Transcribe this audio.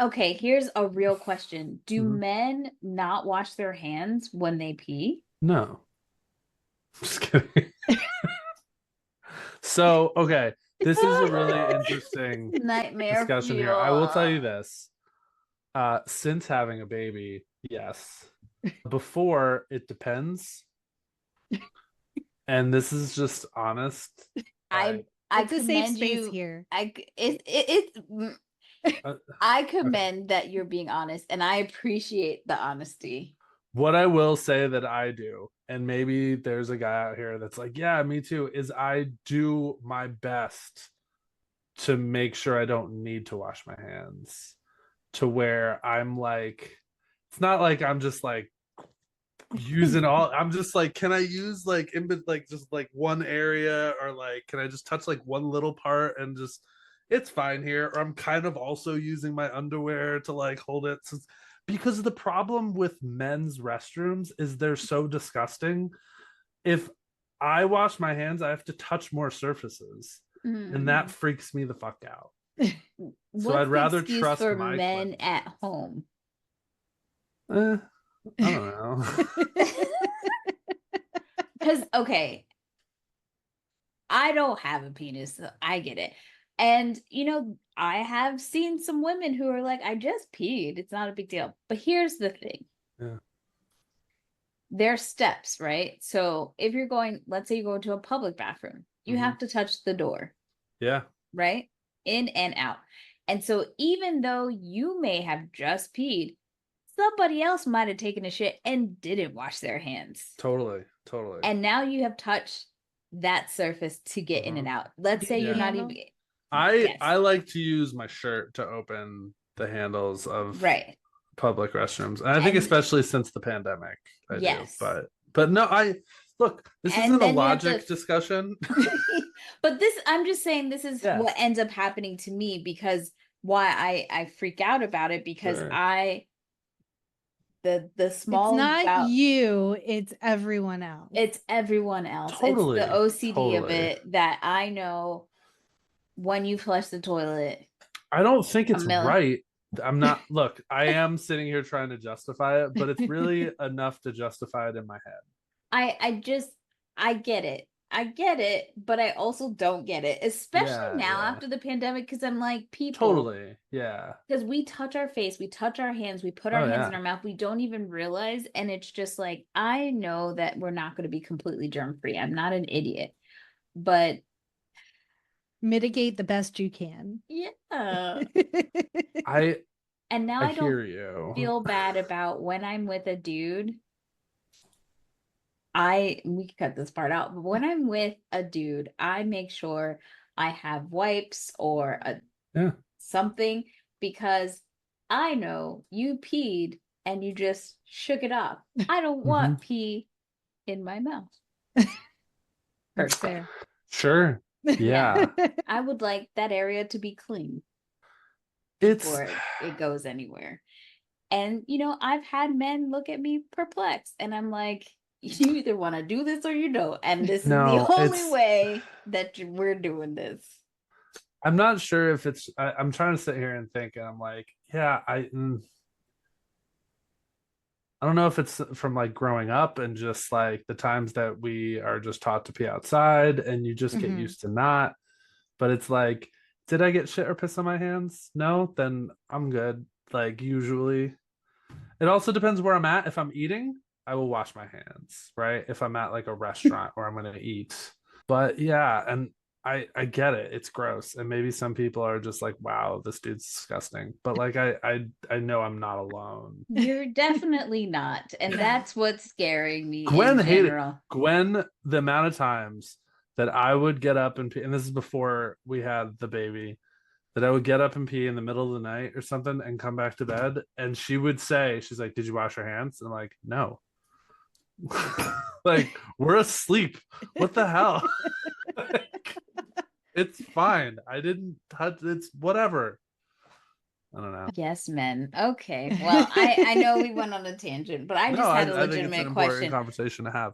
Okay, here's a real question. Do Mhm. men not wash their hands when they pee? No, just kidding. So, okay, this is a really interesting Nightmare discussion here. I will tell you fuel. this. Since having a baby, yes. Before, it depends. And this is just honest. I Like, I It's a safe commend space you. here. uh, I okay. commend that you're being honest, and I appreciate the honesty. What I will say that I do, and maybe there's a guy out here that's like, yeah, me too, is I do my best to make sure I don't need to wash my hands to where I'm like, it's not like I'm just like using all, I'm just like, can I use like like just like one area, or like can I just touch like one little part and just it's fine here, or I'm kind of also using my underwear to like hold it because the problem with men's restrooms is they're so disgusting. If I wash my hands, I have to touch more surfaces, and that Mm. freaks me the fuck out. So What's I'd the rather excuse trust for my men cleanliness. at home? I don't know. Because, okay, I don't have a penis, so I get it. And, I have seen some women who are like, I just peed. It's not a big deal. But here's the thing. Yeah. There's steps, right? So if you're going, let's say you go to a public bathroom, you Mm-hmm. have to touch the door, Yeah. right? In and out. And so even though you may have just peed, somebody else might have taken a shit and didn't wash their hands. Totally. Totally. And now you have touched that surface to get in Uh-huh. and out. Let's say The you're Yeah. not even, handle. I yes, like to use my shirt to open the handles of right. public restrooms. And I think And especially since the pandemic, I do. yes. But no, I look, this And isn't a then you have to logic discussion. but this, I'm just saying, this is what Yes. ends up happening to me, because why I freak out about it, because Sure. I the It's small not about you, it's everyone else. it's everyone else. It's the Totally. OCD of Totally. it that I know when you flush the toilet I don't think a it's million. right. I'm not, look, I am sitting here trying to justify it, but it's really enough to justify it in my head. I just I get it. I get it, but I also don't get it, especially Yeah, now yeah. after the pandemic, because I'm like, people, Totally. Yeah. because we touch our face, we touch our hands, we put our Oh hands in yeah. our mouth, we don't even realize. And it's just like, I know that we're not going to be completely germ free. I'm not an idiot, but Mitigate the best you can. yeah. I And now I I don't hear you. feel bad about when I'm with a dude. We can cut this part out, but when I'm with a dude, I make sure I have wipes or Yeah. something, because I know you peed and you just shook it off. I don't Hmm. want pee in my mouth. That's First off. fair. Sure. Yeah. Yeah. I would like that area to be clean It's before it goes anywhere. And I've had men look at me perplexed, and I'm like, you either want to do this or you don't. And this is the no, only it's way that we're doing this. I'm not sure if I'm trying to sit here and think, and I'm like, yeah, I don't know if it's from like growing up and just like the times that we are just taught to pee outside and you just get Mhm. used to not. But it's like, did I get shit or piss on my hands? No, then I'm good. Like usually. It also depends where I'm at. If I'm eating, I will wash my hands, right? If I'm at like a restaurant where I'm gonna eat. But yeah, and I get it. It's gross. And maybe some people are just like, wow, this dude's disgusting. But like I know I'm not alone. You're definitely not. And that's what's scaring me Gwen in hated general. Gwen the amount of times that I would get up and pee, and this is before we had the baby, that I would get up and pee in the middle of the night or something and come back to bed. And she would say, she's like, did you wash your hands? And I'm like, no. Like, we're asleep. What the hell? It's fine. I didn't touch it's whatever. I don't know. Yes, men. Okay. Well, I know we went on a tangent, but I No, just had a I think it's an legitimate important question. conversation to have.